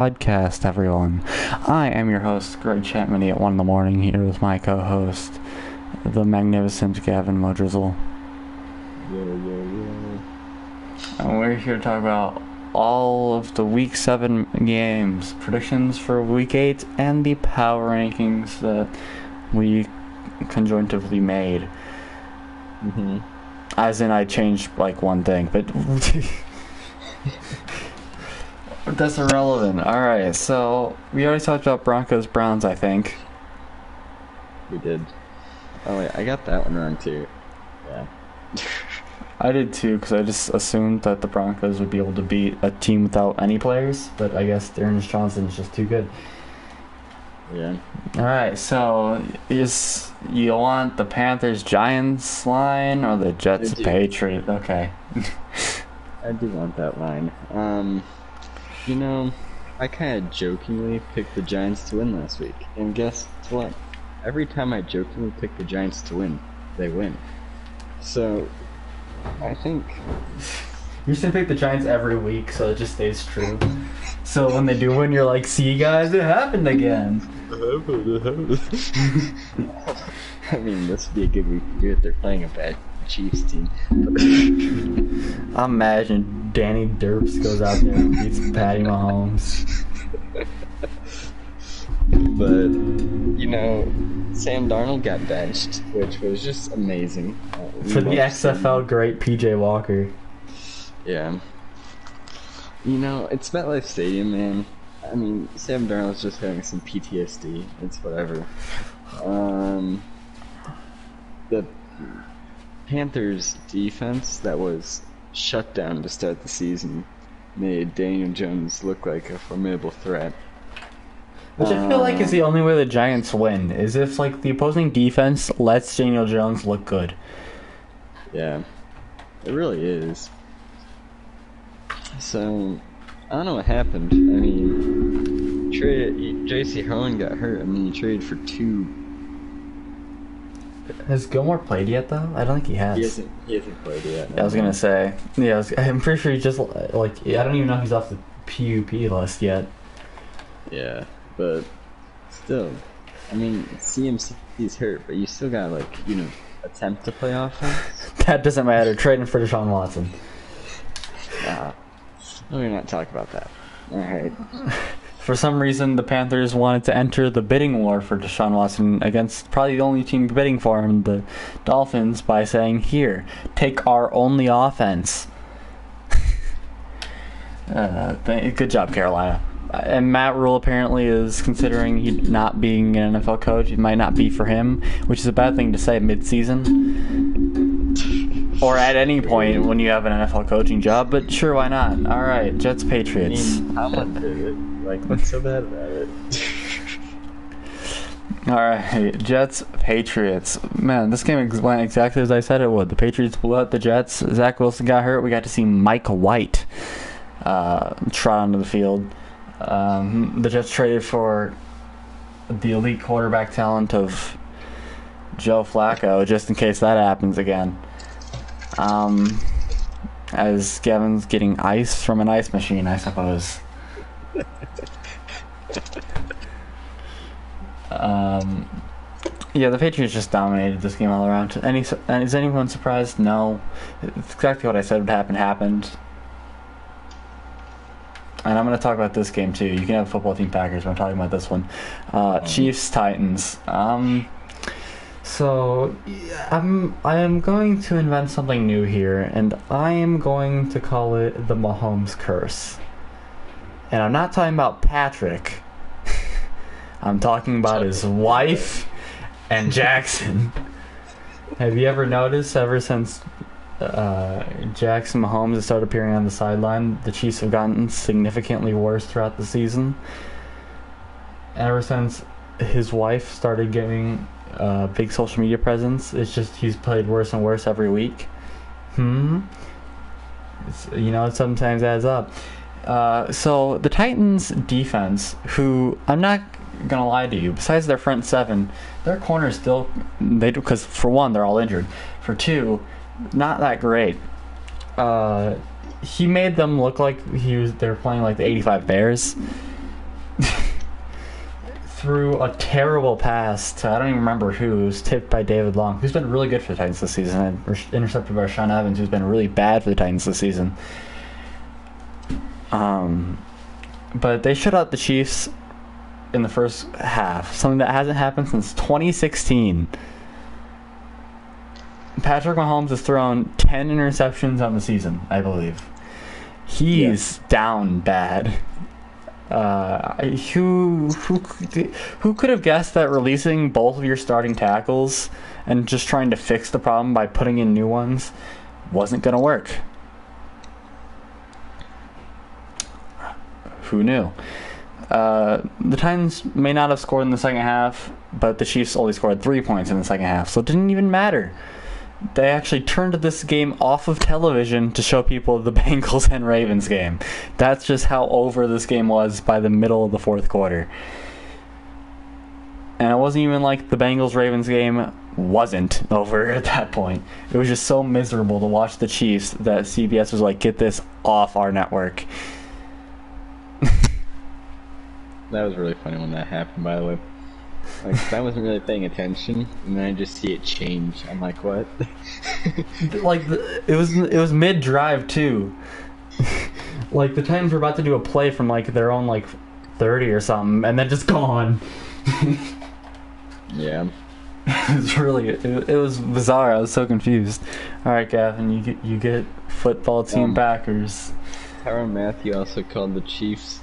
Podcast, everyone. I am your host, Greg Chatmendy, at 1 in the morning, here with my co-host, the magnificent Gavin Modrizzle. And we're here to talk about all of the Week 7 games, predictions for Week 8, and the power rankings that we conjointively made. As in, I changed, like, one thing, but... That's irrelevant. Alright, so we already talked about Broncos Browns, I think. We did. Oh wait, I got that one wrong too. Yeah. I did too, because I just assumed that the Broncos would be able to beat a team without any players, but I guess Ernest Johnson's just too good. Yeah. Alright, so you want the Panthers Giants line or the Jets Patriots? Okay. I do want that line. You know, I kind of jokingly picked the Giants to win last week, and guess what? Every time I jokingly pick the Giants to win, they win. So, I think... You should pick the Giants every week, so it just stays true. So when they do win, you're like, see guys, it happened again. I mean, this would be a good week to do it. They're playing a bad Chiefs team. I imagine Danny Derps goes out there and beats Patty Mahomes. But, you know, Sam Darnold got benched, which was just amazing. For the XFL great PJ Walker. Yeah. You know, it's MetLife Stadium, man. I mean, Sam Darnold's just having some PTSD. It's whatever. The Panthers defense that was shut down to start the season made Daniel Jones look like a formidable threat. Which I feel like is the only way the Giants win, is if like the opposing defense lets Daniel Jones look good. Yeah, it really is. So, I don't know what happened. I mean, J.C. Harlan got hurt. I mean, you traded for two. Has Gilmore played yet, though? I don't think he has. He hasn't played yet. No. Yeah, I was gonna say. Yeah, I'm pretty sure he just, like, I don't even know if he's off the PUP list yet. Yeah, but still. I mean, CMC's hurt, but you still gotta, like, you know, attempt to play offense. That doesn't matter. Trading for Deshaun Watson. Nah. We're not talking about that. Alright. For some reason, the Panthers wanted to enter the bidding war for Deshaun Watson against probably the only team bidding for him, the Dolphins, by saying, here, take our only offense. Good job, Carolina. And Matt Rule apparently is considering he not being an NFL coach. It might not be for him, which is a bad thing to say mid-season. Or at any point when you have an NFL coaching job, but sure, why not? Alright, Jets Patriots. I mean, how much did it? Like, what's so bad about it? Alright, Jets Patriots. Man, this game went exactly as I said it would. The Patriots blew out the Jets. Zach Wilson got hurt. We got to see Mike White trot onto the field. The Jets traded for the elite quarterback talent of Joe Flacco, just in case that happens again. As Gavin's getting ice from an ice machine, I suppose. Yeah, the Patriots just dominated this game all around. Is anyone surprised? No. It's exactly what I said would happen happened. And I'm going to talk about this game too. You can have football team Packers, but I'm talking about this one. Chiefs Titans. So I am going to invent something new here, and I am going to call it the Mahomes curse. And I'm not talking about Patrick. I'm talking about his wife and Jackson. Have you ever noticed ever since Jackson Mahomes has started appearing on the sideline, the Chiefs have gotten significantly worse throughout the season? Ever since his wife started getting big social media presence, it's just he's played worse and worse every week. It sometimes adds up. So the Titans defense, who I'm not gonna lie to you, besides their front seven, their corners still because for one they're all injured, for two, not that great. He made them look like they were playing like the '85 Bears. threw a terrible pass to, I don't even remember who. It was tipped by David Long, who's been really good for the Titans this season, and intercepted by Sean Evans, who's been really bad for the Titans this season. But they shut out the Chiefs in the first half, something that hasn't happened since 2016. Patrick Mahomes has thrown 10 interceptions on the season, I believe. He's down bad. Who could have guessed that releasing both of your starting tackles and just trying to fix the problem by putting in new ones wasn't going to work? Who knew? The Titans may not have scored in the second half, but the Chiefs only scored 3 points in the second half, so it didn't even matter. They actually turned this game off of television to show people the Bengals and Ravens game. That's just how over this game was by the middle of the fourth quarter. And it wasn't even like the Bengals-Ravens game wasn't over at that point. It was just so miserable to watch the Chiefs that CBS was like, get this off our network. That was really funny when that happened, by the way. Like, I wasn't really paying attention, and then I just see it change. I'm like, what? Like, it was mid-drive, too. Like, the Titans were about to do a play from, like, their own, like, 30 or something, and then just gone. Yeah. It was bizarre. I was so confused. Alright, Gavin, you get football team Packers. Tyrann Mathieu also called the Chiefs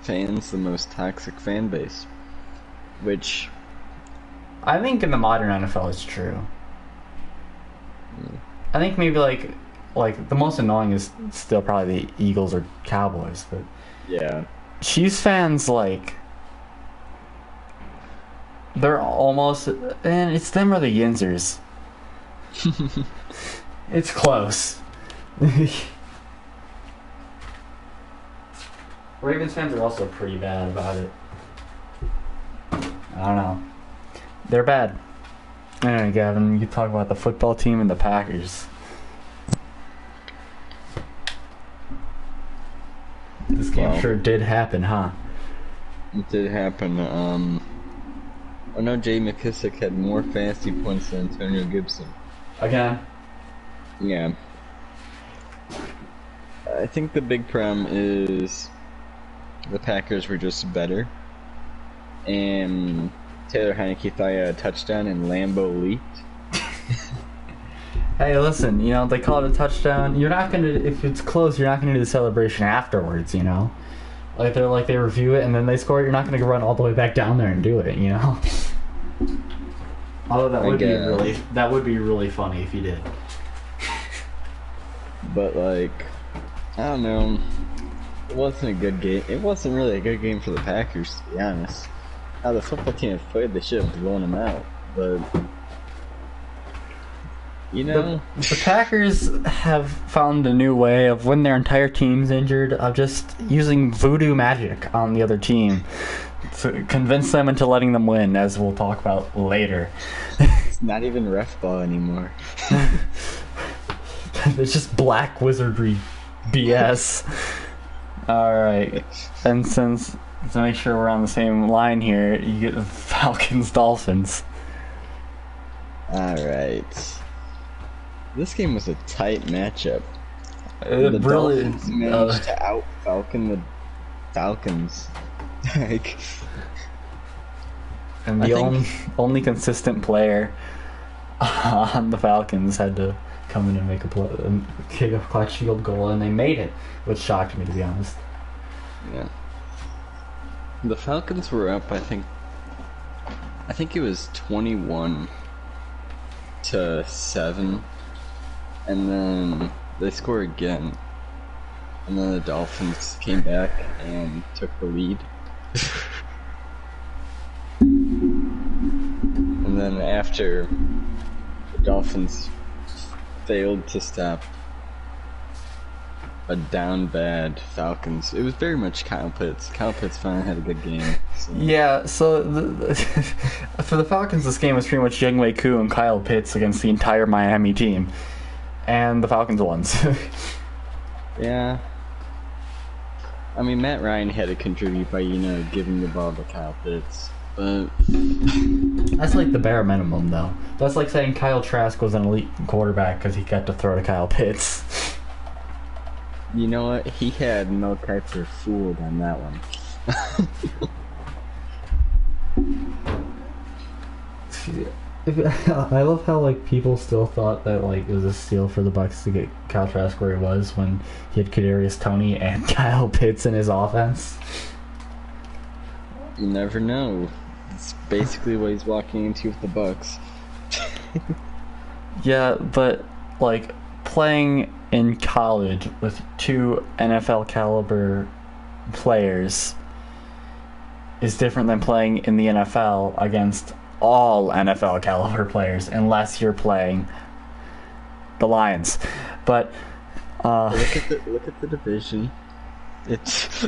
fans the most toxic fan base, which I think in the modern NFL it's true. I think maybe like the most annoying is still probably the Eagles or Cowboys, but yeah, Chiefs fans, like, they're almost, and it's them or the Yinzers. It's close. Ravens fans are also pretty bad about it. I don't know. They're bad. Anyway, Gavin, you talk about the football team and the Packers. This game sure did happen, huh? It did happen. I know Jay McKissick had more fantasy points than Antonio Gibson. Again? Yeah. I think the big problem is the Packers were just better. And Taylor Heineke thought he had a touchdown and Lambeau leaked. Hey, listen, you know, they call it a touchdown. You're not gonna, if it's close, you're not gonna do the celebration afterwards, you know? Like, they review it and then they score it, you're not gonna run all the way back down there and do it, you know? Although that would be really funny if you did. But, like, I don't know. It wasn't a good game. It wasn't really a good game for the Packers, to be honest. How the football team had played, they should have blown them out. But, you know, the Packers have found a new way of, when their entire team's injured, of just using voodoo magic on the other team to convince them into letting them win, as we'll talk about later. It's not even ref ball anymore. It's just black wizardry BS. Alright, and since, to make sure we're on the same line here, you get the Falcons-Dolphins. Alright. This game was a tight matchup. The Dolphins managed to out-Falcon the Falcons. Like, and the only consistent player on the Falcons had to come in and make kick a clutch field goal, and they made it, which shocked me, to be honest. Yeah. The Falcons were up, I think it was 21-7, and then they scored again, and then the Dolphins came back and took the lead. And then after the Dolphins failed to stop a down bad Falcons, it was very much Kyle Pitts. Kyle Pitts finally had a good game. So. Yeah, so for the Falcons, this game was pretty much Younghoe Koo and Kyle Pitts against the entire Miami team, and the Falcons won. Yeah. I mean, Matt Ryan had to contribute by, you know, giving the ball to Kyle Pitts, but... That's like the bare minimum, though. That's like saying Kyle Trask was an elite quarterback because he got to throw to Kyle Pitts. You know what? He had Mel Kiper fooled on that one. I love how like people still thought that like it was a steal for the Bucks to get Kyle Trask where he was when he had Kadarius Toney and Kyle Pitts in his offense. You never know. It's basically what he's walking into with the Bucks. Yeah, but like playing in college with two NFL caliber players is different than playing in the NFL against all NFL caliber players, unless you're playing the Lions. But look at the division. It's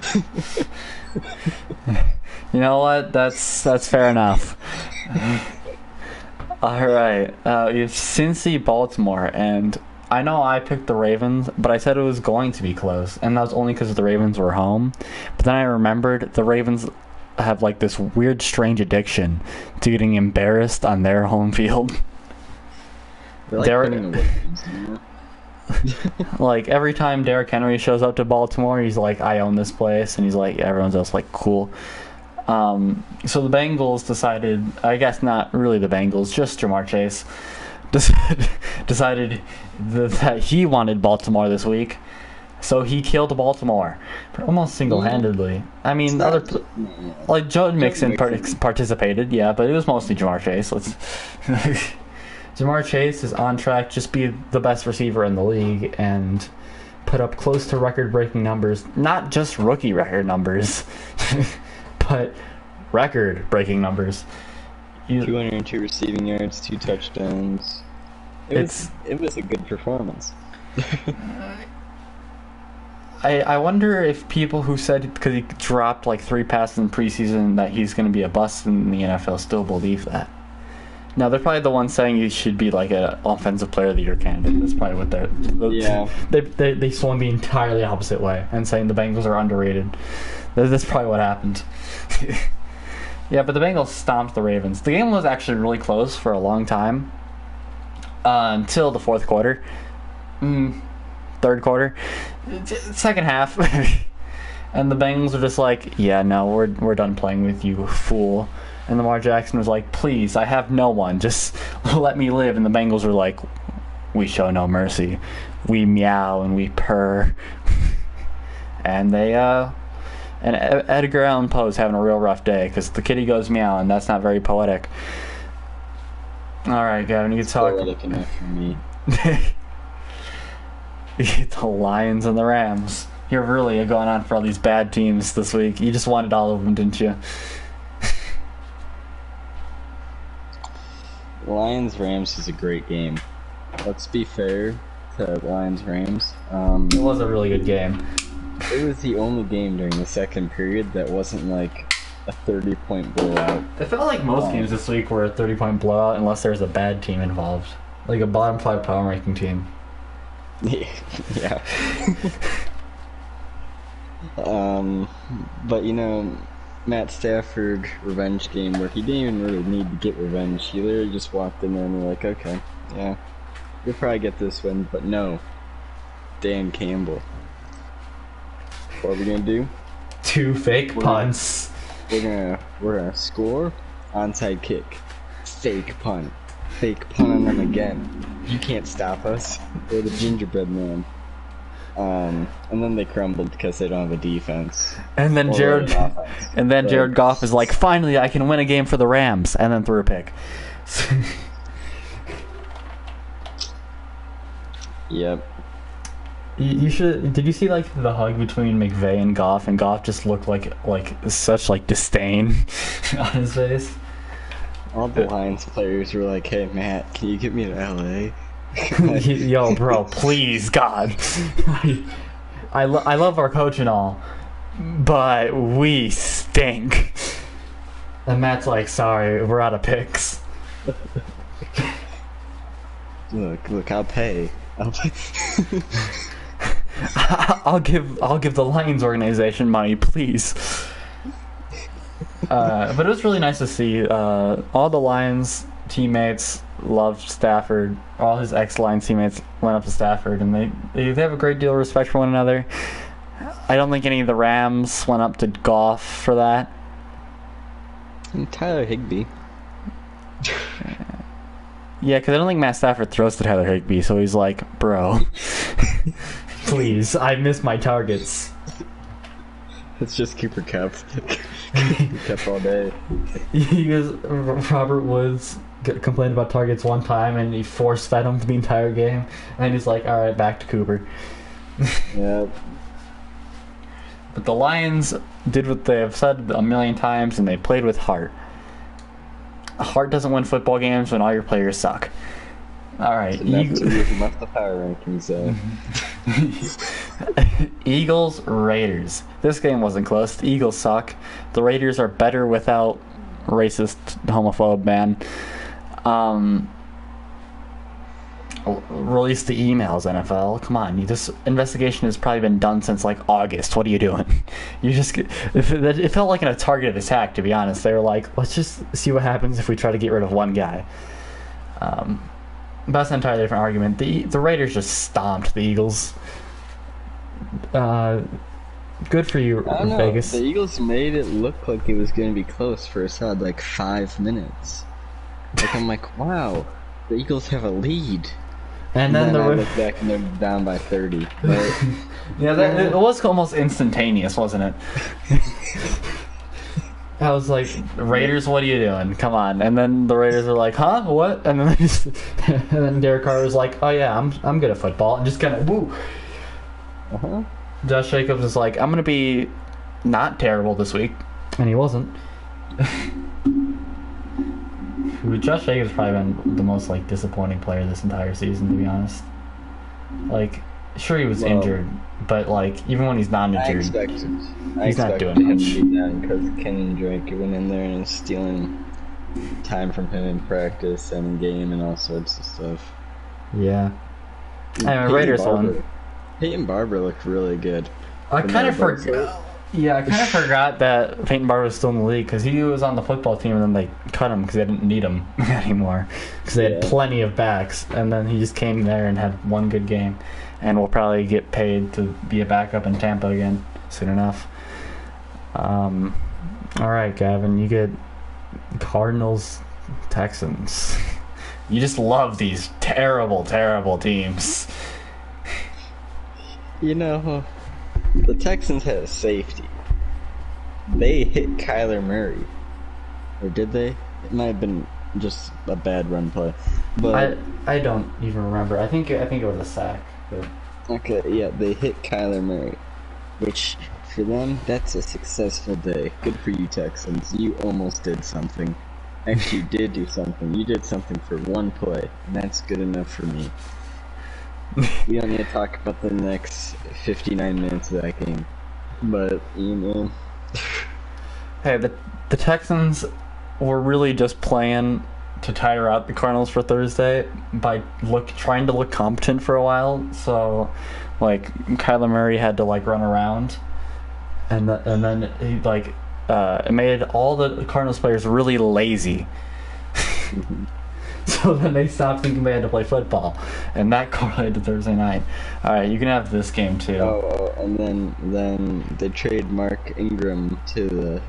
you know what? That's fair enough. All right, you have Cincy, Baltimore, and I know I picked the Ravens, but I said it was going to be close, and that was only because the Ravens were home. But then I remembered the Ravens have like this weird, strange addiction to getting embarrassed on their home field. Like every time Derrick Henry shows up to Baltimore, he's like, "I own this place," and he's like, everyone's else like, "Cool." So the Bengals decided, I guess not really the Bengals, just Jamar Chase decided that he wanted Baltimore this week. So he killed Baltimore almost single-handedly. I mean, like Joe Mixon participated, yeah, but it was mostly Jamar Chase. Jamar Chase is on track to just be the best receiver in the league and put up close to record-breaking numbers. Not just rookie record numbers, but record-breaking numbers. 202 receiving yards, 2 touchdowns. It was a good performance. I wonder if people who said because he dropped like 3 passes in preseason that he's going to be a bust in the NFL still believe that. Now they're probably the ones saying he should be like an offensive player of the year candidate. That's probably what they swung the entirely opposite way and saying the Bengals are underrated. That's probably what happened. Yeah, but the Bengals stomped the Ravens. The game was actually really close for a long time until the fourth quarter. Third quarter, second half, and the Bengals were just like, "Yeah, no, we're done playing with you, fool." And Lamar Jackson was like, "Please, I have no one. Just let me live." And the Bengals were like, "We show no mercy. We meow and we purr." And they and Edgar Allan Poe's having a real rough day because the kitty goes meow, and that's not very poetic. All right, Gavin, you can talk. Poetic enough for me. The Lions and the Rams. You're really going on for all these bad teams this week. You just wanted all of them, didn't you? Lions-Rams is a great game. Let's be fair to Lions-Rams. It was a really good game. It was the only game during the second period that wasn't like a 30-point blowout. It felt like most games this week were a 30-point blowout unless there's a bad team involved. Like a bottom 5 power ranking team. Yeah. But you know, Matt Stafford revenge game where he didn't even really need to get revenge. He literally just walked in there and we're like, okay, yeah, you'll probably get this win, but no. Dan Campbell. What are we gonna do? 2 fake punts. We're gonna score, onside kick, fake punt on them again. You can't stop us. We're the gingerbread man. And then they crumbled because they don't have a defense. And then Jared Goff is like, finally I can win a game for the Rams, and then threw a pick. Yep. You should. Did you see like the hug between McVay and Goff just looked like such like disdain on his face. All the Lions players were like, "Hey Matt, can you get me to LA?" Yo, bro, please, God. I love our coach and all, but we stink. And Matt's like, sorry, we're out of picks. Look, I'll pay. I'll give the Lions organization money, please. But it was really nice to see all the Lions teammates loved Stafford. All his ex-Lions teammates went up to Stafford, and they have a great deal of respect for one another. I don't think any of the Rams went up to Goff for that. And Tyler Higbee. Yeah, because I don't think Matt Stafford throws to Tyler Higbee, so he's like, bro, please, I miss my targets. It's just Cooper Kupp. Cooper Kupp all day. Robert Woods complained about targets one time, and he force-fed him the entire game, and then he's like, alright, back to Cooper. Yeah. But the Lions did what they have said a million times, and they played with heart. Heart doesn't win football games when all your players suck. All right. So that's left the power rankings. Eagles, Raiders. This game wasn't close. The Eagles suck. The Raiders are better without racist, homophobe man. Release the emails, NFL. Come on, this investigation has probably been done since like August. What are you doing? It felt like a targeted attack, to be honest. They were like, let's just see what happens if we try to get rid of one guy. But that's an entirely different argument. The Raiders just stomped the Eagles. Good for you, I don't know. Vegas. The Eagles made it look like it was going to be close for a solid like 5 minutes. Like I'm like, wow, the Eagles have a lead. And then I look back and they're down by 30. But, yeah, it was almost instantaneous, wasn't it? I was like, Raiders, what are you doing? Come on. And then the Raiders are like, huh? What? And then and then Derek Carr was like, oh yeah, I'm good at football. And just kind of, woo. Uh-huh. Josh Jacobs is like, I'm going to be not terrible this week. And he wasn't. Josh Jacobs probably been the most like disappointing player this entire season, to be honest. Like, sure he was injured, but like even when he's not injured, he's not doing him much. to be down because Kenyon Drake went in there and was stealing time from him in practice and in game and all sorts of stuff. Yeah. Anyway, Raiders won. Peyton Barber looked really good. I kind of forgot. Yeah, I kind of forgot that Peyton Barber was still in the league because he was on the football team and then they cut him because they didn't need him anymore because they had plenty of backs, and then he just came there and had one good game, and will probably get paid to be a backup in Tampa again soon enough. All right, Gavin, you get Cardinals, Texans. You just love these terrible, terrible teams. You know, the Texans had a safety. They hit Kyler Murray. Or did they? It might have been just a bad run play. But I don't even remember. I think it was a sack. But... Okay, yeah, they hit Kyler Murray. Which, for them, that's a successful day. Good for you, Texans. You almost did something. Actually, you did do something. You did something for one play. And that's good enough for me. We don't need to talk about the next 59 minutes of that game. But, you know... Hey, the Texans were really just playing to tire out the Cardinals for Thursday by trying to look competent for a while. So, like, Kyler Murray had to, like, run around. And then he, like, it made all the Cardinals players really lazy. So then they stopped thinking they had to play football, and that correlated to Thursday night. All right, you can have this game too. Oh, and then they traded Mark Ingram to the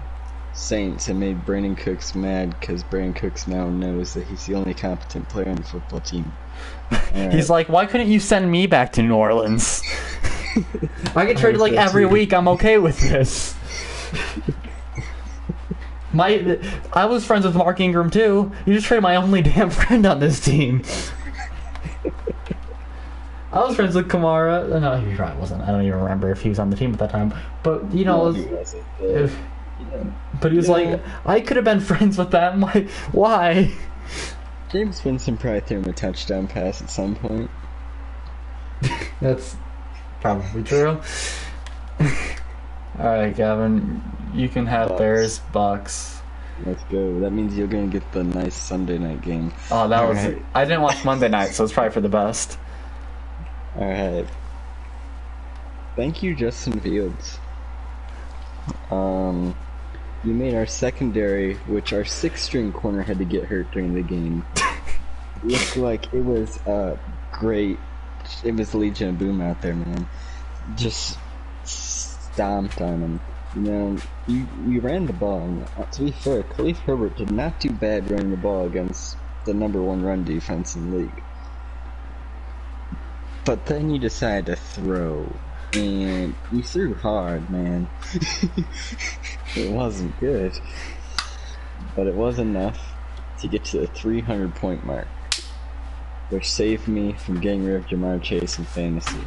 Saints and made Brandon Cooks mad because Brandon Cooks now knows that he's the only competent player on the football team. Right. He's like, why couldn't you send me back to New Orleans? I get traded like every week. I'm okay with this. I was friends with Mark Ingram too. You just traded my only damn friend on this team. I was friends with Kamara. No, he probably wasn't. I don't even remember if he was on the team at that time. But you know, but he was like, I could have been friends with that. Why? James Winston probably threw him a touchdown pass at some point. That's probably true. Alright, Gavin, you can have Bucks. Bears, Bucks. Let's go. That means you're going to get the nice Sunday night game. Oh, that was... Right. I didn't watch Monday night, so it's probably for the best. Alright. Thank you, Justin Fields. You made our secondary, which our sixth-string corner had to get hurt during the game, look like it was great. It was Legion of Boom out there, man. Just stomped on him. You know, you ran the ball. And, to be fair, Khalif Herbert did not do bad running the ball against the #1 run defense in the league. But then you decided to throw, and you threw hard, man. It wasn't good, but it was enough to get to the 300-point mark, which saved me from getting rid of Jamar Chase in fantasy.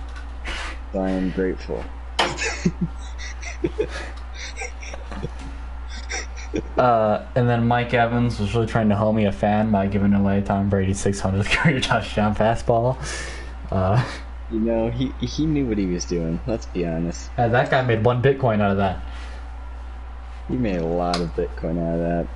So I am grateful. And then Mike Evans was really trying to hoe me a fan by giving away Tom Brady's 600th career touchdown fastball. You know, he knew what he was doing, let's be honest. That guy made 1 Bitcoin out of that. He made a lot of Bitcoin out of that.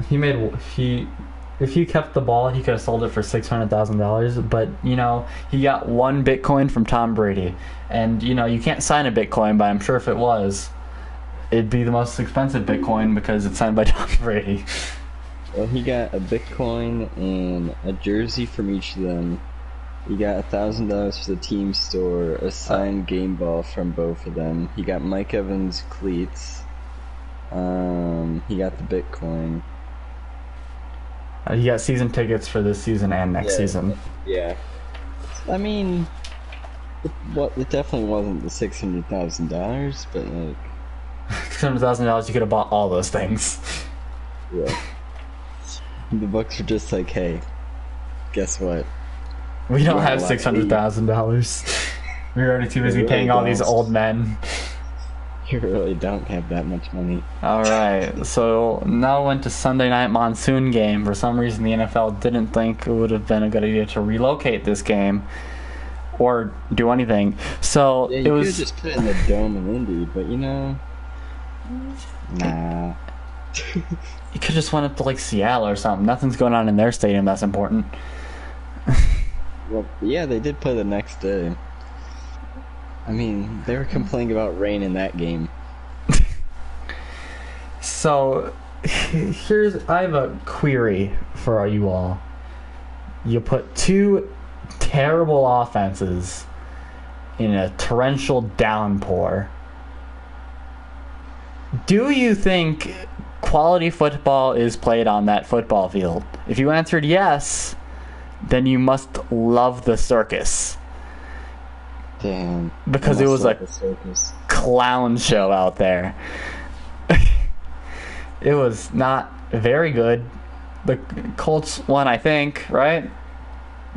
If he kept the ball, he could have sold it for $600,000. But you know, he got 1 Bitcoin from Tom Brady, and you know you can't sign a Bitcoin. But I'm sure if it was, it'd be the most expensive Bitcoin because it's signed by Tom Brady. Well, he got a Bitcoin and a jersey from each of them. He got $1,000 for the team store, a signed game ball from both of them. He got Mike Evans cleats. He got the Bitcoin. He got season tickets for this season and next season. Yeah. I mean, it definitely wasn't the $600,000, but like $600,000, you could have bought all those things. Yeah. The books were just like, hey, guess what? We don't have $600,000. We're already too busy paying all these old men. You really don't have that much money. Alright, so now went to Sunday night monsoon game. For some reason the NFL didn't think it would have been a good idea to relocate this game or do anything. So yeah, you could have just put it in the dome in Indy, but you know, nah. You could just went up to like Seattle or something. Nothing's going on in their stadium that's important. Well, yeah, they did play the next day. I mean, they were complaining about rain in that game. So, I have a query for you all. You put 2 terrible offenses in a torrential downpour. Do you think quality football is played on that football field? If you answered yes, then you must love the circus. Damn. Because it was a clown show out there. It was not very good. The Colts won, I think, right?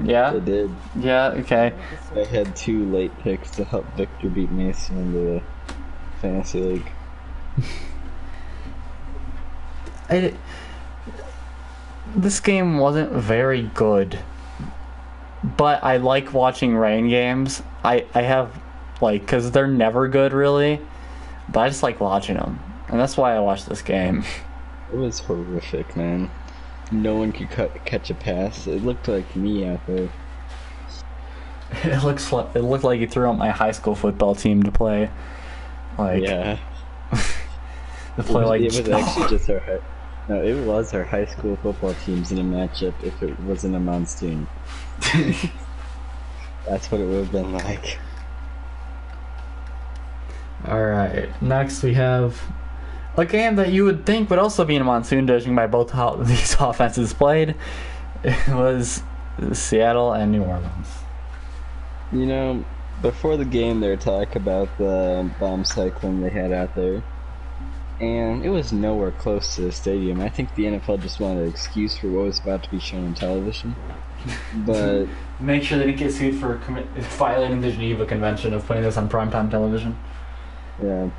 Yeah? They did. Yeah, okay. They had 2 late picks to help Victor beat Mason in the fantasy league. This game wasn't very good. But I like watching rain games. I have, like, because they're never good, really. But I just like watching them. And that's why I watch this game. It was horrific, man. No one could catch a pass. It looked like me out there. It looked like you threw out my high school football team to play. Like, yeah. to play it was actually just it was our high school football teams in a matchup if it wasn't a monsoon. That's what it would have been like. Alright, next we have a game that you would think would also be in a monsoon, judging by both how these offenses played. It was Seattle and New Orleans. You know, before the game they were talking about the bomb cyclone they had out there. And it was nowhere close to the stadium. I think the NFL just wanted an excuse for what was about to be shown on television. But make sure they didn't get sued for violating the Geneva Convention of putting this on primetime television. Yeah,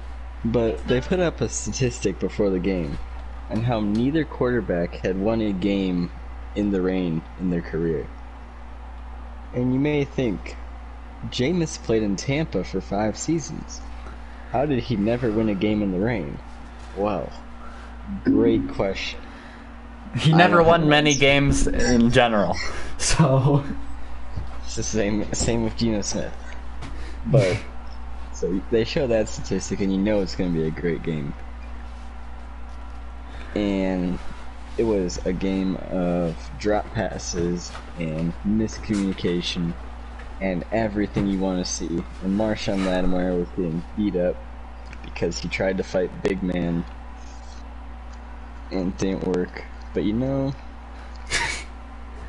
but they put up a statistic before the game on how neither quarterback had won a game in the rain in their career. And you may think, Jameis played in Tampa for 5 seasons. How did he never win a game in the rain? Well, great question. He never won many games in general, so it's the same with Geno Smith. But So they show that statistic, and you know it's going to be a great game. And it was a game of drop passes and miscommunication and everything you want to see. And Marshawn Lattimore was getting beat up because he tried to fight big man and it didn't work. But you know,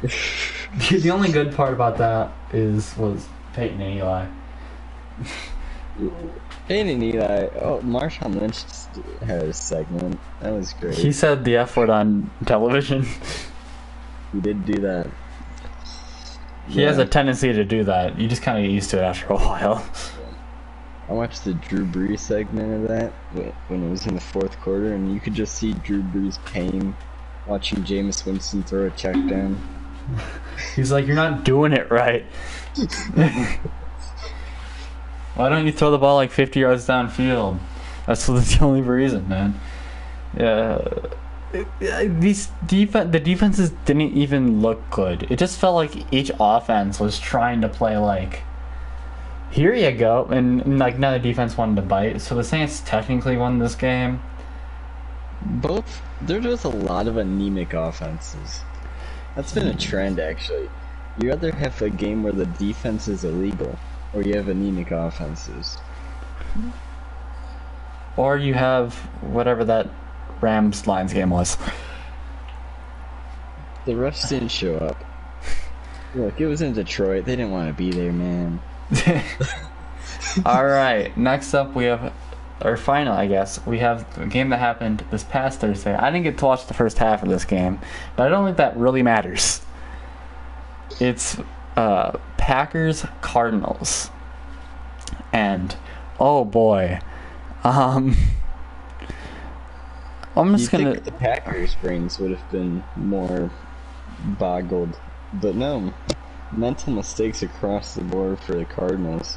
the only good part about that was Peyton and Eli. Peyton and Eli, oh, Marshawn Lynch had a segment. That was great. He said the F word on television. He did do that. He has a tendency to do that. You just kind of get used to it after a while. I watched the Drew Brees segment of that when it was in the fourth quarter, and you could just see Drew Brees' pain watching Jameis Winston throw a check down. He's like, "You're not doing it right. Why don't you throw the ball like 50 yards downfield?" That's the only reason, man. Yeah. The defenses didn't even look good. It just felt like each offense was trying to play like, here you go, and like none of the defense wanted to bite. So the Saints technically won this game. There's just a lot of anemic offenses. That's been a trend, actually. You either have a game where the defense is illegal, or you have anemic offenses. Or you have whatever that Rams-Lions game was. The refs didn't show up. Look, it was in Detroit. They didn't want to be there, man. Alright, next up we have, or final I guess, we have a game that happened this past Thursday. I didn't get to watch the first half of this game, but I don't think that really matters. It's Packers Cardinals. And oh boy. I'm just gonna think the Packers' brains would have been more boggled. But no. Mental mistakes across the board for the Cardinals.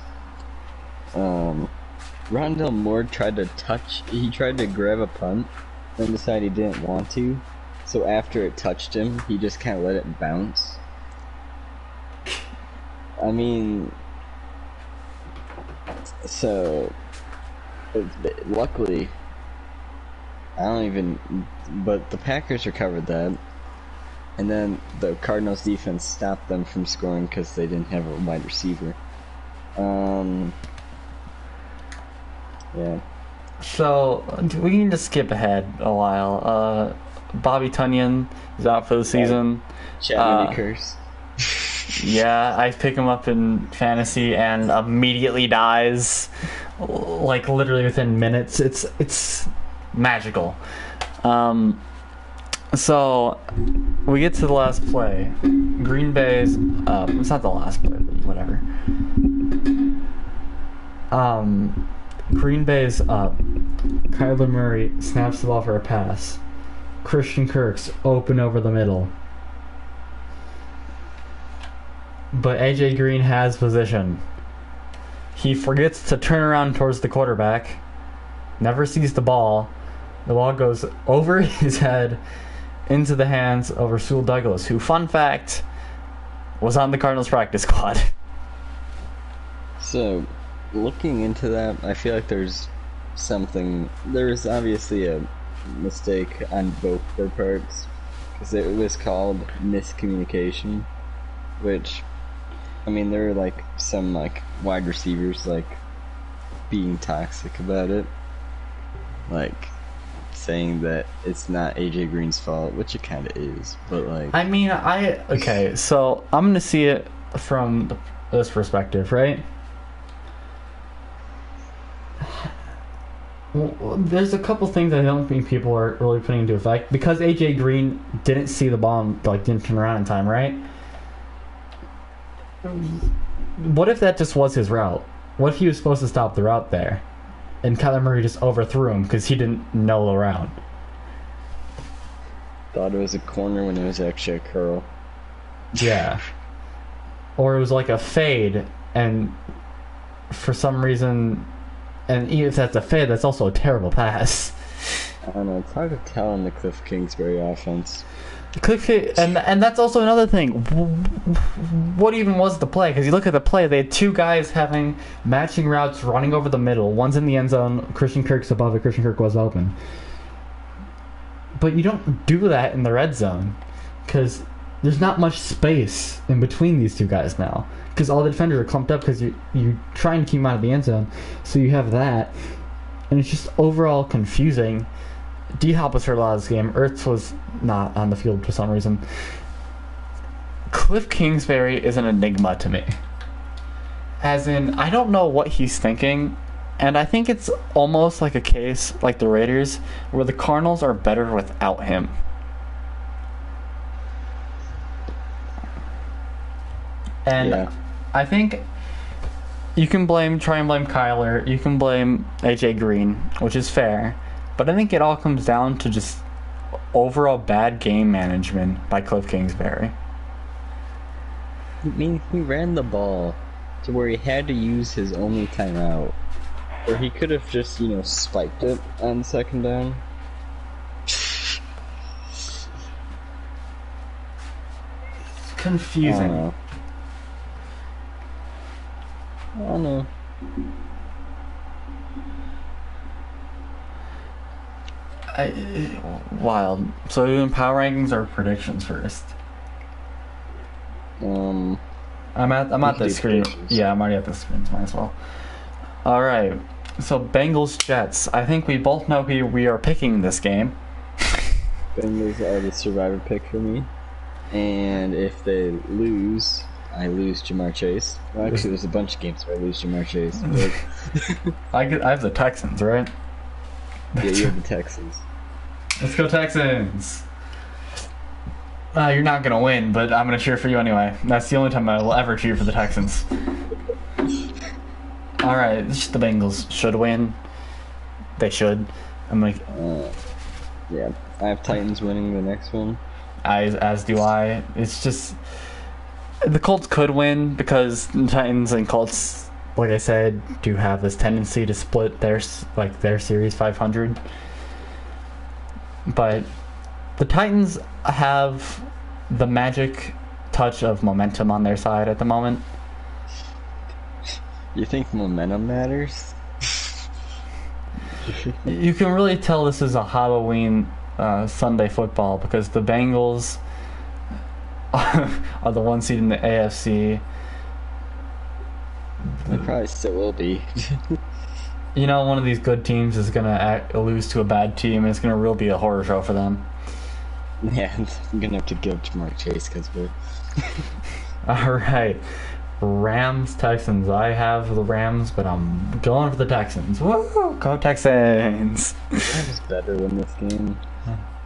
Rondell Moore tried to grab a punt, then decided he didn't want to. So after it touched him, he just kind of let it bounce. I mean, so luckily, but the Packers recovered that. And then the Cardinals defense stopped them from scoring because they didn't have a wide receiver. Yeah. So we need to skip ahead a while. Bobby Tunyon is out for the season. Chatmendy curse. Yeah, I pick him up in fantasy and immediately dies, like literally within minutes. It's magical. So we get to the last play. Green Bay's it's not the last play, but whatever. Green Bay's up. Kyler Murray snaps the ball for a pass. Christian Kirk's open over the middle. But AJ Green has position. He forgets to turn around towards the quarterback. Never sees the ball. The ball goes over his head into the hands of Rasul Douglas, who, fun fact, was on the Cardinals practice squad. So, looking into that, I feel like there's obviously a mistake on both their parts, because it was called miscommunication, which, I mean, there were like some like wide receivers like being toxic about it, like saying that it's not AJ Green's fault, which it kind of is, but like, I mean, okay, so I'm gonna see it from this perspective, right? Well, there's a couple things I don't think people are really putting into effect, because AJ Green didn't see the ball and like didn't turn around in time, right? What if that just was his route? What if he was supposed to stop the route there, and Kyler Murray just overthrew him because he didn't know the route? Thought it was a corner when it was actually a curl. Yeah. Or it was like a fade, and for some reason, and even if that's a fade, that's also a terrible pass. I don't know, it's hard to tell on the Cliff Kingsbury offense. And that's also another thing. What even was the play? Because you look at the play, they had two guys having matching routes running over the middle. One's in the end zone. Christian Kirk's above it. Christian Kirk was open. But you don't do that in the red zone because there's not much space in between these two guys now. Because all the defenders are clumped up because you trying to keep them out of the end zone. So you have that. And it's just overall confusing. D-Hop was hurt a lot of this game. Ertz was not on the field for some reason. Cliff Kingsbury is an enigma to me. As in, I don't know what he's thinking, and I think it's almost like a case like the Raiders, where the Cardinals are better without him. And yeah. I think you can try and blame Kyler, you can blame AJ Green, which is fair. But I think it all comes down to just overall bad game management by Cliff Kingsbury. I mean, he ran the ball to where he had to use his only timeout. Or he could have just, spiked it on second down. It's confusing. I don't know. Wild. So doing power rankings or predictions first? I'm at the screen. Yeah, I'm already at the screen. Might as well. All right. So Bengals Jets. I think we both know who we are picking this game. Bengals are the survivor pick for me. And if they lose, I lose Jamar Chase. Well, actually, there's a bunch of games where I lose Jamar Chase. But... I have the Texans, right? Yeah, you have the Texans. Let's go Texans! You're not going to win, but I'm going to cheer for you anyway. That's the only time I will ever cheer for the Texans. Alright, the Bengals should win. They should. I'm like... yeah, I have Titans winning the next one. As do I. It's just... The Colts could win because the Titans and Colts, like I said, do have this tendency to split their series 500. But the Titans have the magic touch of momentum on their side at the moment. You think momentum matters? You can really tell this is a Halloween Sunday football because the Bengals are the one seed in the AFC. They probably still will be. One of these good teams is going to lose to a bad team, and it's going to really be a horror show for them. Yeah, I'm going to have to give Jamar Chase because we're... Alright. Rams, Texans. I have the Rams, but I'm going for the Texans. Woo! Go Texans! Rams better win this game.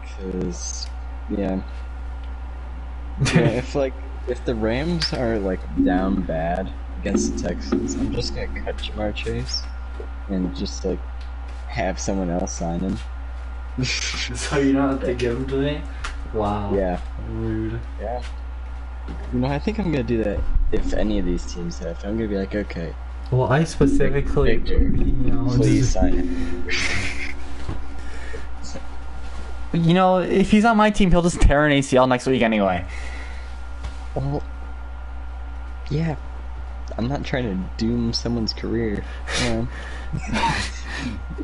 Because, yeah. If the Rams are, down bad against the Texans, I'm just going to cut Jamar Chase. And just have someone else sign him. So you don't have to give him to me? Wow. Yeah. Rude. Yeah. I think I'm gonna do that if any of these teams have. I'm gonna be like, okay. Well, I specifically... Victor, please sign him. If he's on my team, he'll just tear an ACL next week anyway. Well, yeah. I'm not trying to doom someone's career.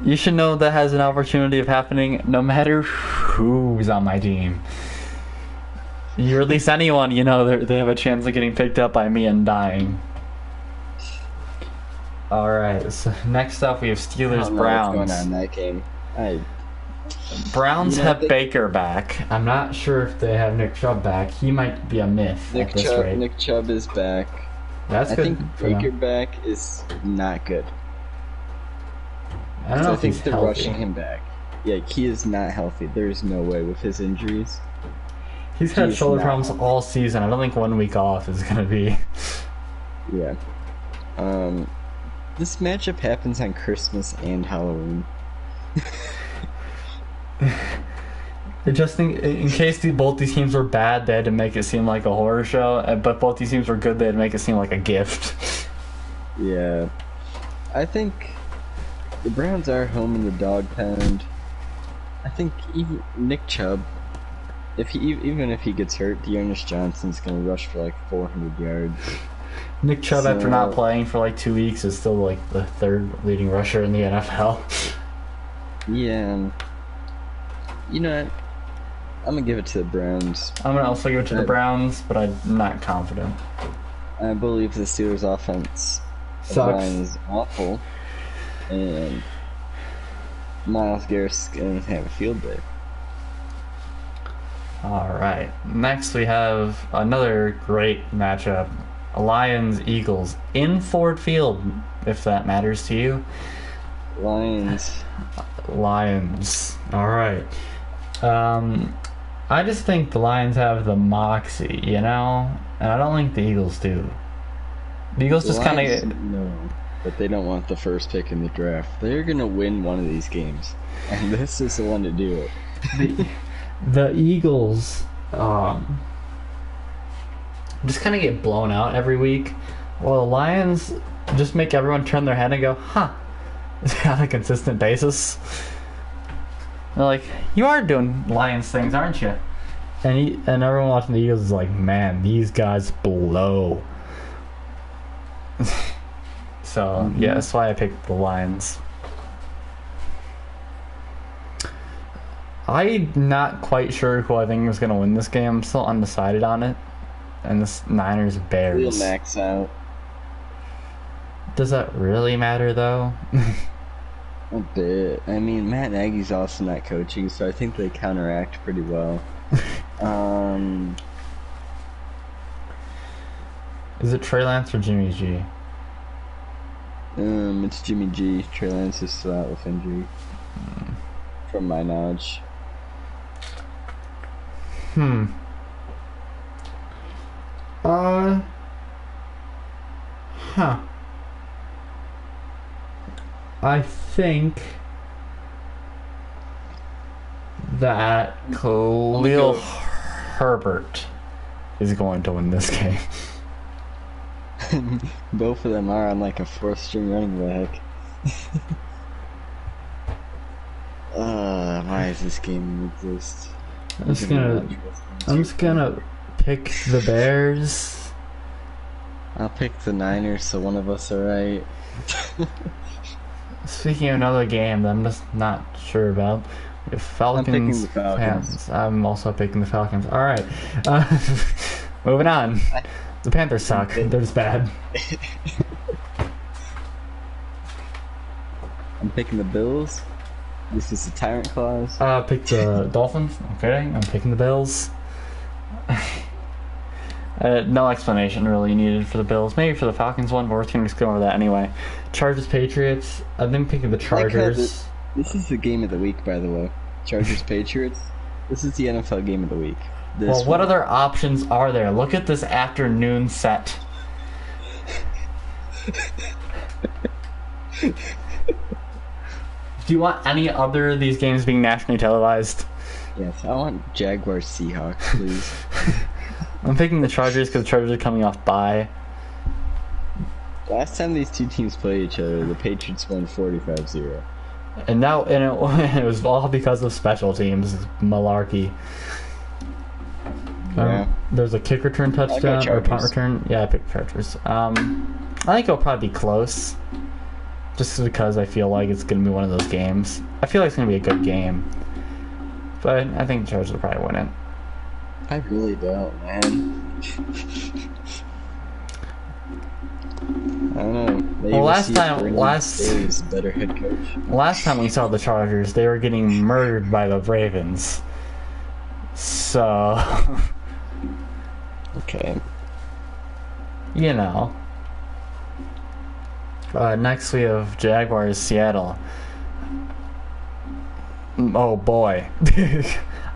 You should know that has an opportunity of happening no matter who's on my team. You release anyone, they have a chance of getting picked up by me and dying. Alright, so next up we have Steelers Browns. What's going on in that game? Browns have Baker back. I'm not sure if they have Nick Chubb back. He might be a myth at this rate. Nick Chubb is back. That's good. I think Baker back is not good. I don't know if think he's they're healthy. rushing him back. Yeah, he is not healthy. There's no way with his injuries. He's had shoulder problems all season. I don't think 1 week off is going to be... Yeah. This matchup happens on Christmas and Halloween. Just in case both these teams were bad, they had to make it seem like a horror show. But both these teams were good, they had to make it seem like a gift. Yeah. I think the Browns are home in the dog pound. I think even Nick Chubb, even if he gets hurt, Dearness Johnson's gonna rush for like 400 yards. Nick Chubb, after not playing for like 2 weeks, is still like the third leading rusher in the NFL. Yeah, and you know what? I'm gonna give it to the Browns. I'm gonna also give it to the Browns, but I'm not confident. I believe the Steelers' offense sucks. Is awful, and Myles Garrett's gonna have a field day. Alright, next we have another great matchup. Lions-Eagles in Ford Field, if that matters to you. Lions. Alright. I just think the Lions have the moxie, you know? And I don't think the Eagles do. The Eagles just kind of... No, but they don't want the first pick in the draft. They're going to win one of these games. And this is the one to do it. The Eagles just kind of get blown out every week, while the Lions just make everyone turn their head and go, huh, on a consistent basis. They're like, you are doing Lions things, aren't you? And everyone watching the Eagles is like, man, these guys blow. So, yeah, that's why I picked the Lions. I'm not quite sure who I think is going to win this game. I'm still undecided on it. And this Niners-Bears. We'll max out. Does that really matter, though? A bit. I mean, Matt Nagy's also not coaching, so I think they counteract pretty well. Is it Trey Lance or Jimmy G? It's Jimmy G. Trey Lance is still out with injury. From my knowledge. I think that Khalil Herbert is going to win this game. Both of them are on like a 4th string running back. Why does this game exist? I'm just gonna pick the Bears. I'll pick the Niners, so one of us are right. Speaking of another game that I'm just not sure about, if Falcons, I'm picking the Falcons. Pants, I'm also picking the Falcons. Alright. Moving on. The Panthers suck. They're just bad. I'm picking the Bills. This is the Tyrant Clause. Pick the Dolphins. Okay, I'm picking the Bills. No explanation really needed for the Bills. Maybe for the Falcons one, but we're going to just go over that anyway. Chargers, Patriots. I've been picking the Chargers. This is the game of the week, by the way. Chargers, Patriots. This is the NFL game of the week. Well, what other options are there? Look at this afternoon set. Do you want any other of these games being nationally televised? Yes, I want Jaguars, Seahawks, please. I'm picking the Chargers because the Chargers are coming off bye. Last time these two teams played each other, the Patriots won 45-0. And it was all because of special teams. Malarkey. Yeah. There's a kick return touchdown or punt return. Yeah, I picked Chargers. I think it'll probably be close. Just because I feel like it's going to be one of those games. I feel like it's going to be a good game. But I think the Chargers will probably win it. I really don't, man. I don't know. Maybe well, last better head coach. Last time we saw the Chargers, they were getting murdered by the Ravens. So, okay. You know. Next we have Jaguars, Seattle. Oh boy.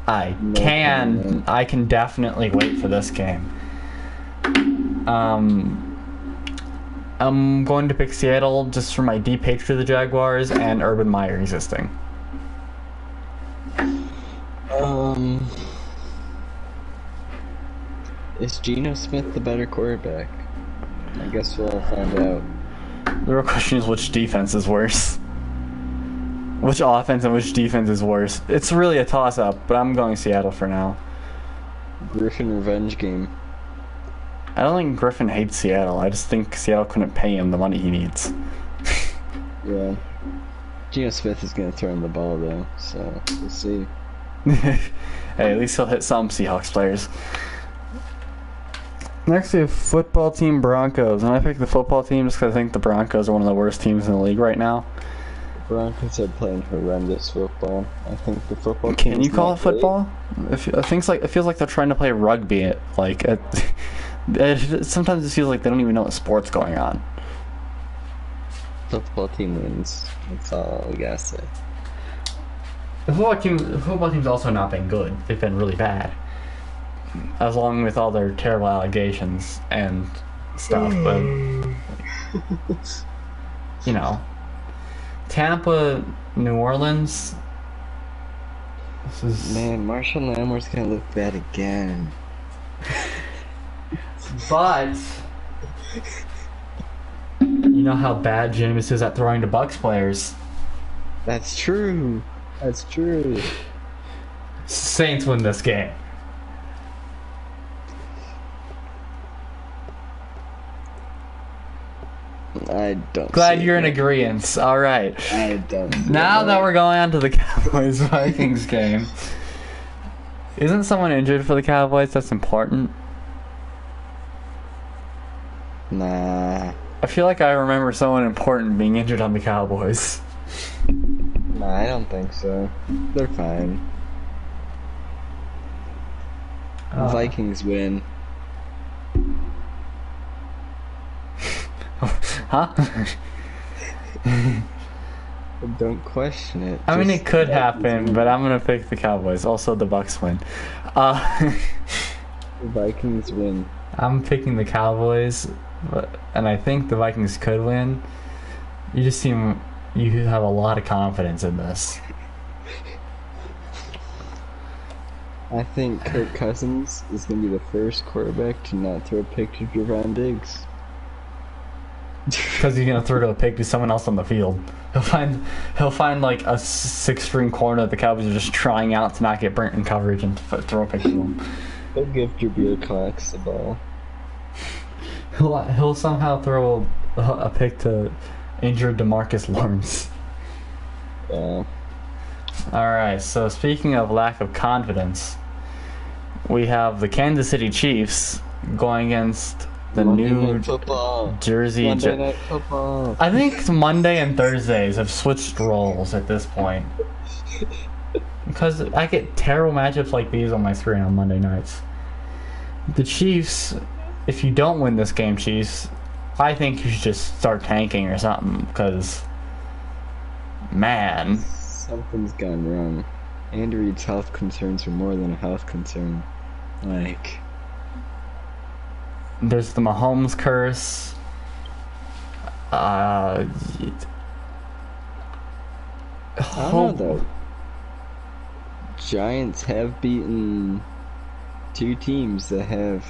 I can definitely wait for this game. I'm going to pick Seattle just for my deep hatred of the Jaguars and Urban Meyer existing. Is Geno Smith the better quarterback? I guess we'll find out. The real question is which defense is worse. Which offense and which defense is worse? It's really a toss-up, but I'm going Seattle for now. Griffin revenge game. I don't think Griffin hates Seattle. I just think Seattle couldn't pay him the money he needs. Yeah. Geno Smith is going to throw him the ball, though, so we'll see. Hey, at least he'll hit some Seahawks players. Next we have football team Broncos, and I picked the football team just because I think the Broncos are one of the worst teams in the league right now. The Broncos are playing horrendous football. I think the football. Can you call it football? It feels like they're trying to play rugby. Sometimes it feels like they don't even know what sport's going on. Football team wins. That's all we gotta say. The football team's also not been good. They've been really bad. Along with all their terrible allegations and stuff, but you know, Tampa, New Orleans. Man, Marshall Lambert's gonna look bad again. But you know how bad Jameis is at throwing to Bucs players. That's true. That's true. Saints win this game. I don't. Glad you're in agreement. All right. I don't. Now that we're going on to the Cowboys Vikings game, isn't someone injured for the Cowboys? That's important. Nah. I feel like I remember someone important being injured on the Cowboys. Nah, I don't think so. They're fine. Vikings win. Huh? Don't question it. I mean, it could happen, but I'm gonna pick the Cowboys. Also, the Bucs win. The Vikings win. I'm picking the Cowboys, and I think the Vikings could win. You have a lot of confidence in this. I think Kirk Cousins is going to be the first quarterback to not throw a pick to Javon Diggs. Because he's gonna throw to a pick to someone else on the field. He'll find like a 6-string corner that the Cowboys are just trying out to not get burnt in coverage and throw a pick to him. He'll give Jabril Cox the ball. He'll somehow throw a pick to injured DeMarcus Lawrence. Yeah. Alright, so speaking of lack of confidence, we have the Kansas City Chiefs going against the New Jersey Monday Night Football. I think Monday and Thursdays have switched roles at this point. Because I get terrible matchups like these on my screen on Monday nights. The Chiefs, if you don't win this game, Chiefs, I think you should just start tanking or something. Because, man. Something's gone wrong. Andy Reid's health concerns are more than a health concern. Like... There's the Mahomes curse. I don't know though. Giants have beaten two teams that have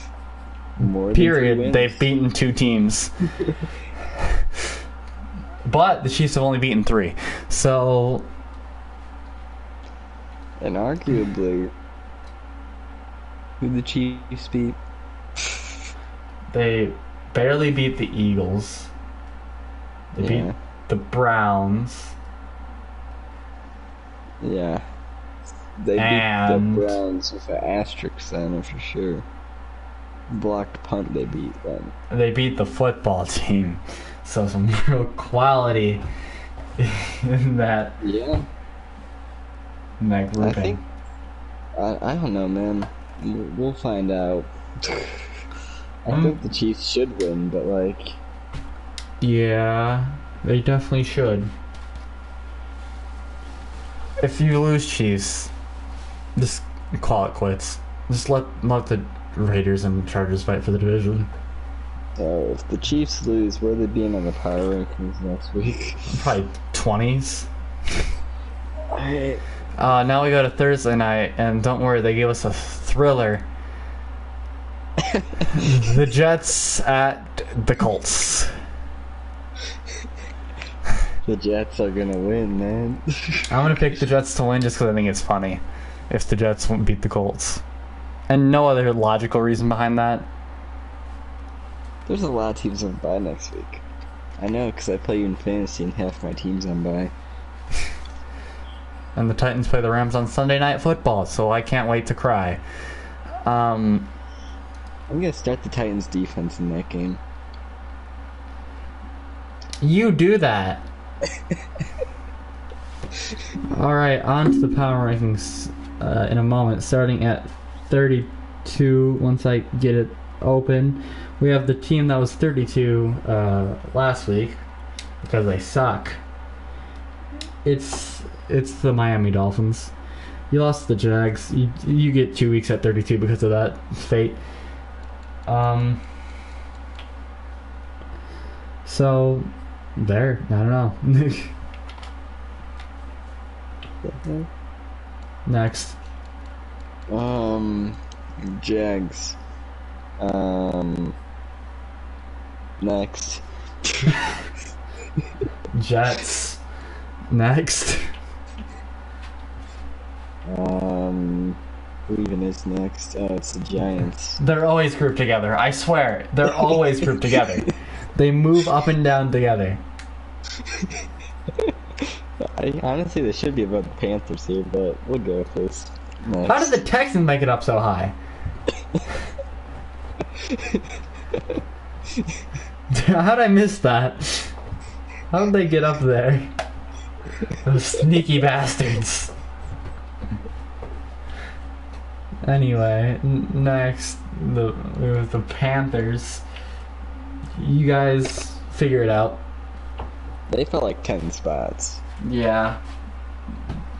more than 3 wins. They've beaten 2 teams. But the Chiefs have only beaten 3. So... And arguably, who the Chiefs beat? They barely beat the Eagles. They beat the Browns. Yeah. They beat the Browns with an asterisk then, for sure. Blocked punt they beat them. They beat the football team. So some real quality in that. Yeah. In that grouping. I don't know, man. We'll find out. I think the Chiefs should win, but like... Yeah, they definitely should. If you lose, Chiefs, just call it quits. Just let the Raiders and Chargers fight for the division. So if the Chiefs lose, where are they being on the power rankings next week? Probably 20s. Alright. Now we go to Thursday night, and don't worry, they gave us a thriller. The Jets at the Colts. The Jets are gonna win, man. I'm gonna pick the Jets to win just because I think it's funny if the Jets won't beat the Colts. And no other logical reason behind that. There's a lot of teams on bye next week. I know, because I play you in fantasy and half my team's on bye. And the Titans play the Rams on Sunday Night Football, so I can't wait to cry. I'm gonna start the Titans defense in that game. You do that. Alright, on to the power rankings in a moment, starting at 32 once I get it open. We have the team that was 32 last week because they suck. It's the Miami Dolphins. You lost the Jags. You get 2 weeks at 32 because of that fate. So there, I don't know. Next. Jags. Next. Jets. Next. Who even is next? Oh, it's the Giants. They're always grouped together. I swear, they're always grouped together. They move up and down together. Honestly, they should be above the Panthers here, but we'll go with this. Next. How did the Texans make it up so high? How'd I miss that? How did they get up there? Those sneaky bastards. Anyway, next, the Panthers. You guys figure it out. They felt like 10 spots. Yeah.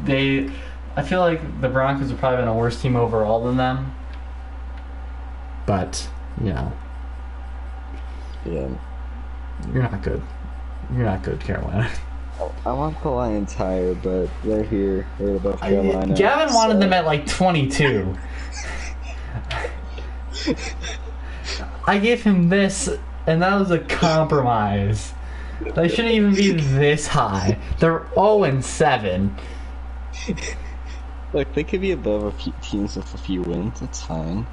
I feel like the Broncos have probably been a worse team overall than them. But, you know. Yeah. You're not good. You're not good, Carolina. I want the Lions higher, but they're here. They're above Carolina. Gavin wanted them at like 22. I gave him this, and that was a compromise. They shouldn't even be this high. They're 0-7. Look, they could be above a few teams with a few wins. It's fine.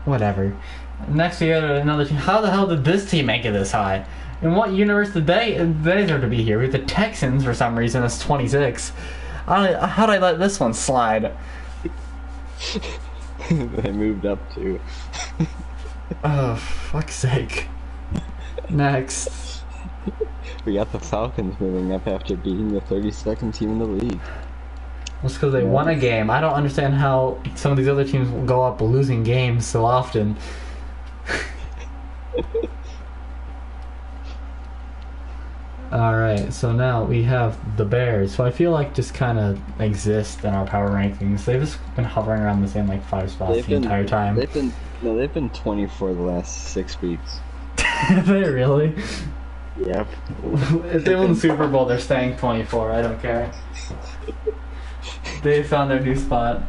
Whatever. Next year, another team. How the hell did this team make it this high? In what universe did they deserve to be here? We have the Texans for some reason. That's 26. How did I let this one slide? They moved up too. Oh, fuck's sake. Next. We got the Falcons moving up after beating the 32nd team in the league. That's because they won a game. I don't understand how some of these other teams will go up losing games so often. Alright, so now we have the Bears. So I feel like just kind of exist in our power rankings. They've just been hovering around the same like 5 spots the entire time. They've been 24 the last 6 weeks. Have they really? Yep. If they win the Super Bowl, they're staying 24. I don't care. They found their new spot.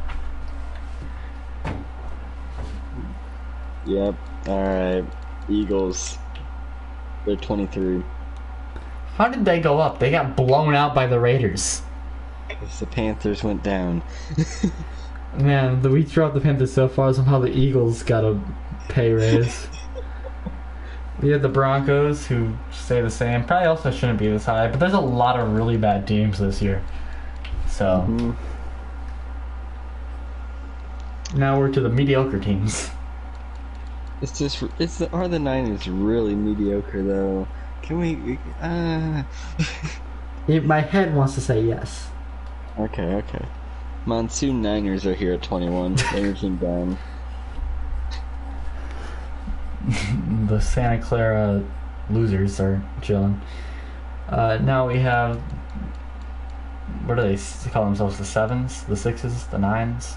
Yep. Alright. Eagles. They're 23. How did they go up? They got blown out by the Raiders. Because the Panthers went down. Man, we dropped the Panthers so far, somehow the Eagles got a pay raise. We had the Broncos, who stay the same. Probably also shouldn't be this high, but there's a lot of really bad teams this year. So, now we're to the mediocre teams. Are the Niners really mediocre though? Can we? My head wants to say yes. Okay. Monsoon Niners are here at 21. Everything down. The Santa Clara losers are chilling. Now we have. What do they call themselves? The 7s? The 6s? The 9s?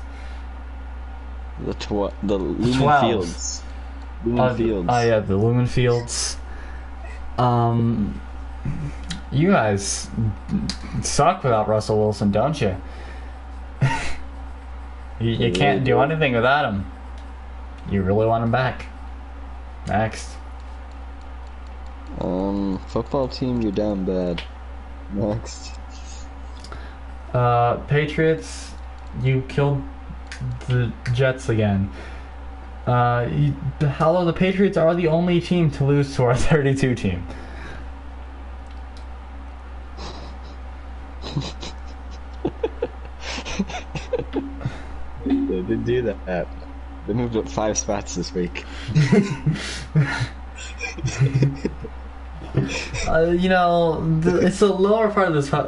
The Lumen 12s. Fields. Lumen Fields. Oh yeah, the Lumen Fields. You guys suck without Russell Wilson, don't you? You can't do anything without him. You really want him back. Next. Football team, you're down bad. Next. Patriots, you killed the Jets again. Although the Patriots are the only team to lose to our 32 team. They did do that. They moved up 5 spots this week. It's the lower part of this power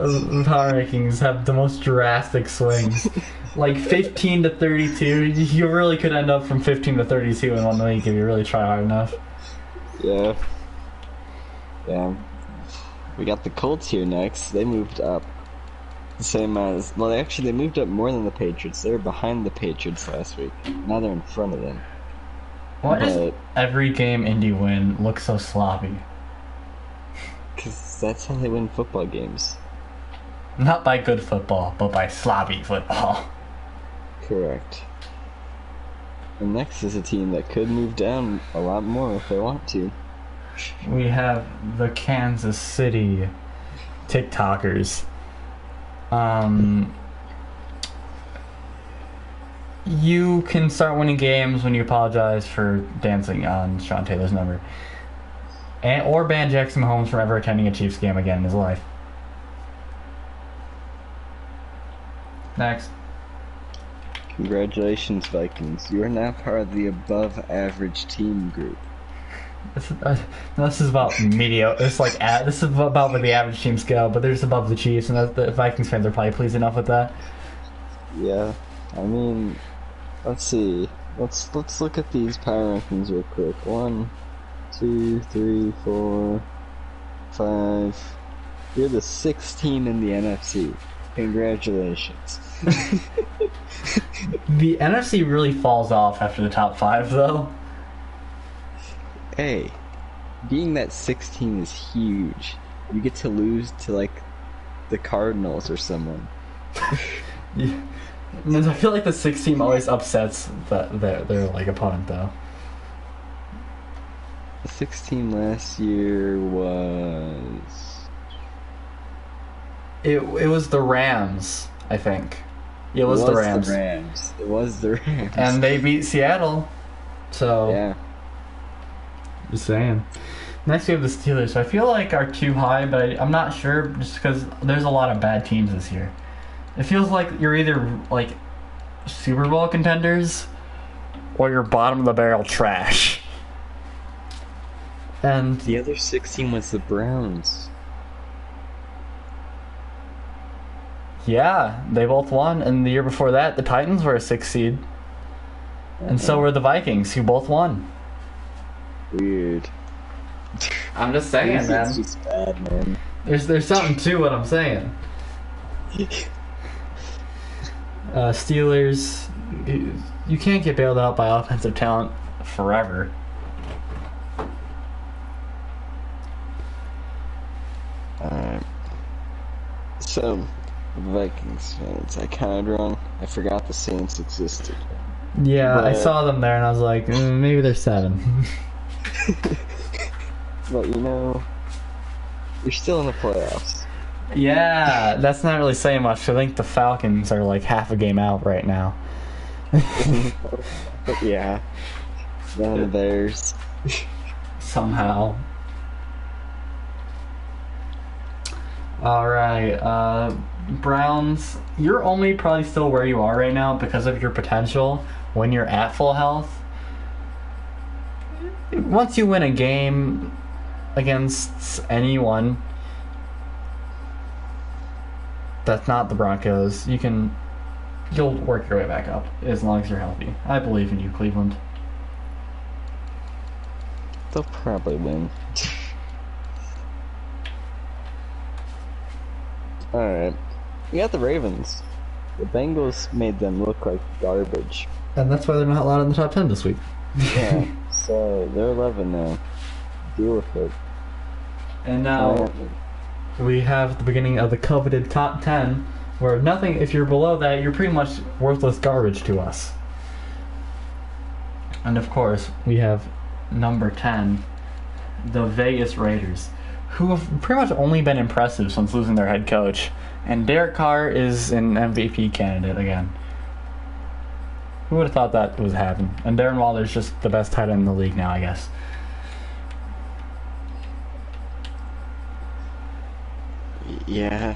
rankings have the most drastic swings. Like 15 to 32, you really could end up from 15 to 32 in 1 week if you really try hard enough. Yeah. Damn. We got the Colts here next. They moved up. The same as... Well, they moved up more than the Patriots. They were behind the Patriots last week. Now they're in front of them. Why does every game Indy win look so sloppy? Because that's how they win football games. Not by good football, but by sloppy football. Correct. And next is a team that could move down a lot more if they want to. We have the Kansas City TikTokers. You can start winning games when you apologize for dancing on Sean Taylor's number. Or ban Jackson Mahomes from ever attending a Chiefs game again in his life. Next. Congratulations, Vikings. You are now part of the above-average team group. This is about mediocre. This is about where the average teams go, but they're just above the Chiefs, and the Vikings fans are probably pleased enough with that. Yeah, I mean, let's see. Let's look at these power rankings real quick. 1, 2, 3, 4, 5. You're the 6th team in the NFC. Congratulations. The NFC really falls off after the top 5, though. Hey, being that 6th team is huge. You get to lose to, like, the Cardinals or someone. Yeah. I feel like the 6th team always upsets their like opponent, though. The 6th team last year was... It was the Rams, I think. It was the Rams. It was the Rams. And they beat Seattle. So... Yeah. Just saying. Next we have the Steelers. So I feel like are too high, but I'm not sure just because there's a lot of bad teams this year. It feels like you're either like Super Bowl contenders or you're bottom of the barrel trash. And the other 6 team was the Browns. Yeah, they both won. And the year before that, the Titans were a 6 seed. And so were the Vikings, who both won. Weird. I'm just saying, man. It's just bad, man. There's something to what I'm saying. Steelers, you can't get bailed out by offensive talent forever. Alright. So, Vikings fans, I counted wrong. I forgot the Saints existed. Yeah, but I saw them there and I was like, maybe they're 7. But you know, you're still in the playoffs. Yeah, that's not really saying much. I think the Falcons are like half a game out right now. But yeah, none of theirs. Somehow. Alright, Browns, you're only probably still where you are right now because of your potential when you're at full health. Once you win a game against anyone that's not the Broncos, you'll work your way back up as long as you're healthy. I believe in you, Cleveland. They'll probably win. Alright. We got the Ravens. The Bengals made them look like garbage. And that's why they're not allowed in the top 10 this week. Yeah. So they're 11 now. Deal with it. And now we have the beginning of the coveted top 10, where if you're below that, you're pretty much worthless garbage to us. And of course, we have number 10, the Vegas Raiders, who have pretty much only been impressive since losing their head coach. And Derek Carr is an MVP candidate again. Who would have thought that was happening? And Darren Waller's just the best tight end in the league now, I guess. Yeah.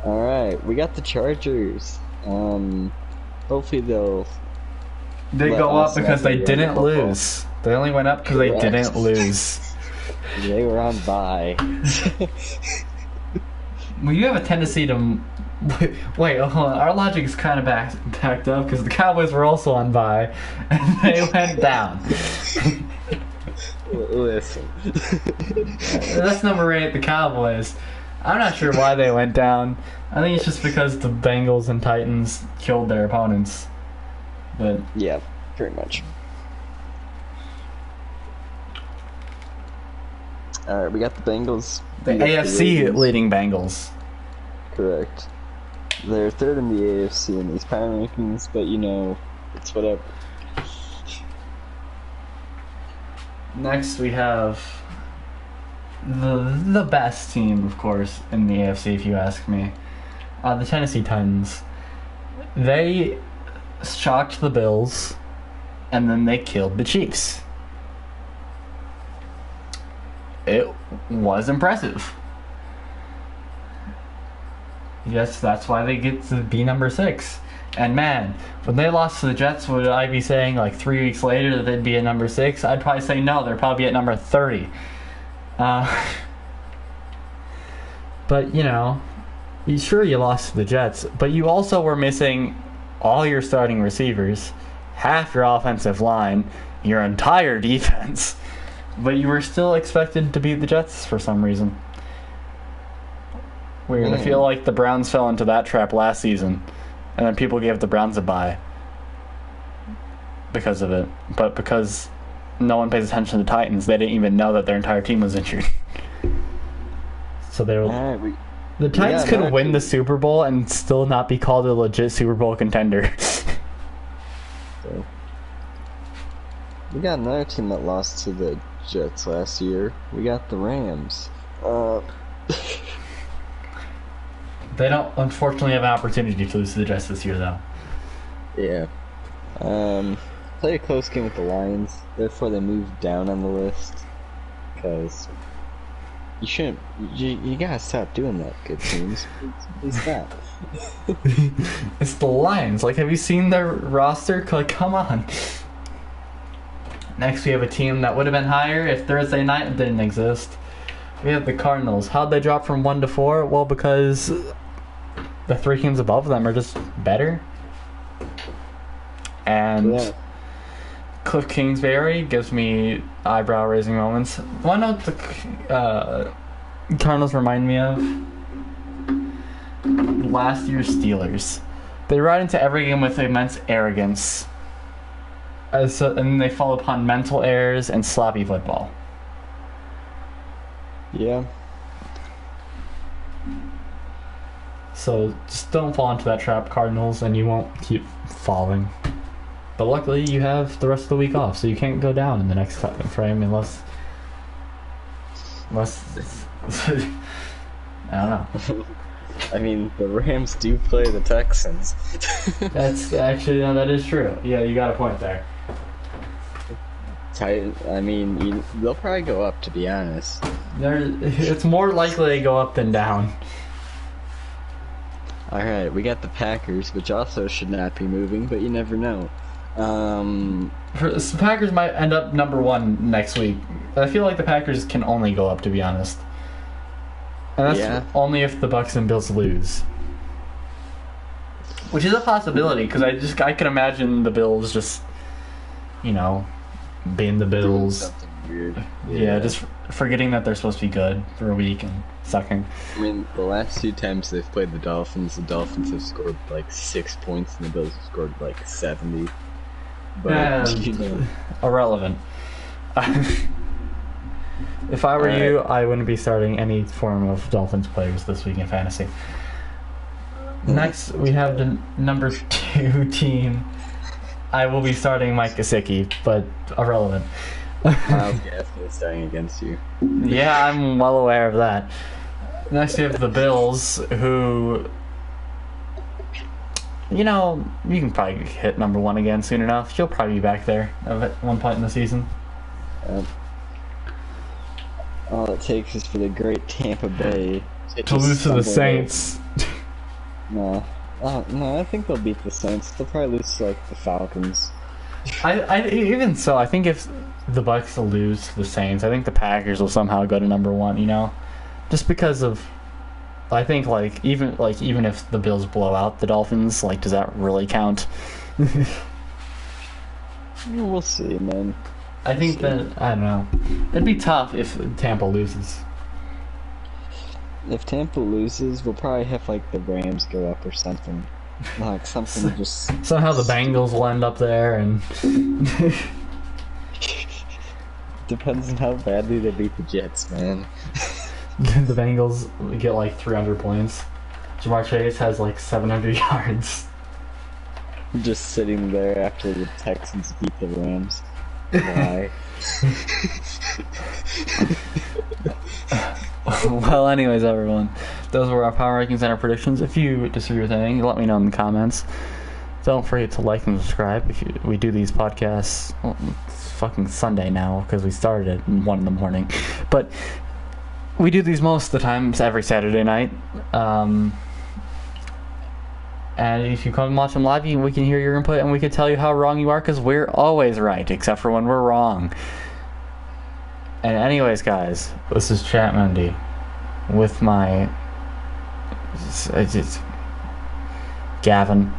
Alright, we got the Chargers. Hopefully They go up because they didn't lose. They only went up because they didn't lose. They were on bye. Well, you have a tendency to... Wait, hold on. Our logic is kind of backed up because the Cowboys were also on bye, and they went down. Listen. That's number 8, the Cowboys. I'm not sure why they went down. I think it's just because the Bengals and Titans killed their opponents. But yeah, pretty much. Alright, we got the Bengals. The AFC leading Bengals. Correct. They're third in the AFC in these power rankings, but you know, it's whatever. Next we have the best team, of course, in the AFC, if you ask me. The Tennessee Titans. They shocked the Bills, and then they killed the Chiefs. It was impressive. Yes, that's why they get to be number 6. And man, when they lost to the Jets, would I be saying like 3 weeks later that they'd be at number 6? I'd probably say no, they're probably at number 30. But, you know, sure you lost to the Jets, but you also were missing all your starting receivers, half your offensive line, your entire defense. But you were still expected to beat the Jets for some reason. Weird. I feel like the Browns fell into that trap last season, and then people gave the Browns a bye because of it. But because no one pays attention to the Titans, they didn't even know that their entire team was injured. So they were... The Titans could win the Super Bowl and still not be called a legit Super Bowl contender. So, we got another team that lost to the Jets last year. We got the Rams. They don't, unfortunately, have an opportunity to lose to the Jets this year, though. Yeah. Played a close game with the Lions. Therefore, they moved down on the list. Because you shouldn't. You gotta stop doing that, good teams. Please stop. It's the Lions. Like, have you seen their roster? Like, come on. Next, we have a team that would have been higher if Thursday night didn't exist. We have the Cardinals. How'd they drop from 1 to 4? Well, because the 3 teams above them are just better. And Cliff Kingsbury gives me eyebrow-raising moments. One of the Cardinals remind me of last year's Steelers. They ride into every game with immense arrogance. And they fall upon mental errors and sloppy football. Yeah. So just don't fall into that trap, Cardinals, and you won't keep falling. But luckily, you have the rest of the week off, so you can't go down in the next frame unless I don't know. I mean, the Rams do play the Texans. That's actually, no, that is true. Yeah, you got a point there. I mean, they'll probably go up, to be honest. It's more likely they go up than down. Alright, we got the Packers, which also should not be moving, but you never know. The Packers might end up number 1 next week. I feel like the Packers can only go up, to be honest. And that's only if the Bucks and Bills lose. Which is a possibility, because I can imagine the Bills just, you know, being the Bills. Something weird. Yeah, just forgetting that they're supposed to be good for a week and sucking. I mean, the last 2 times they've played the Dolphins have scored like 6 points, and the Bills have scored like 70. But you know. Irrelevant. If I were you, I wouldn't be starting any form of Dolphins players this week in fantasy. Next, we have the number 2 team. I will be starting Mike Gesicki, but irrelevant. Miles Gaskin is starting against you. Yeah, I'm well aware of that. Next you have the Bills, who, you know, you can probably hit number 1 again soon enough. She'll probably be back there at one point in the season. All it takes is for the great Tampa Bay To lose to the Saints. No. No, I think they'll beat the Saints. They'll probably lose to, like, the Falcons. Even so, I think if the Bucs lose to the Saints, I think the Packers will somehow go to number 1, you know? Just because of, I think, even if the Bills blow out the Dolphins, does that really count? We'll see, man. I think that, I don't know. It'd be tough if Tampa loses. If Tampa loses, we'll probably have, the Rams go up or something. Something just... Somehow the Bengals will end up there, and... Depends on how badly they beat the Jets, man. The Bengals get 300 points. Jamar Chase has 700 yards. Just sitting there after the Texans beat the Rams. Why? Well, anyways, everyone, those were our power rankings and our predictions. If you disagree with anything, let me know in the comments. Don't forget to like and subscribe. We do these podcasts. Well, it's fucking Sunday now because we started at 1 in the morning, but we do these most of the times every Saturday night. And if you come and watch them live, we can hear your input and we can tell you how wrong you are because we're always right, except for when we're wrong. And anyways, guys, this is Chatmendy with my Gavin.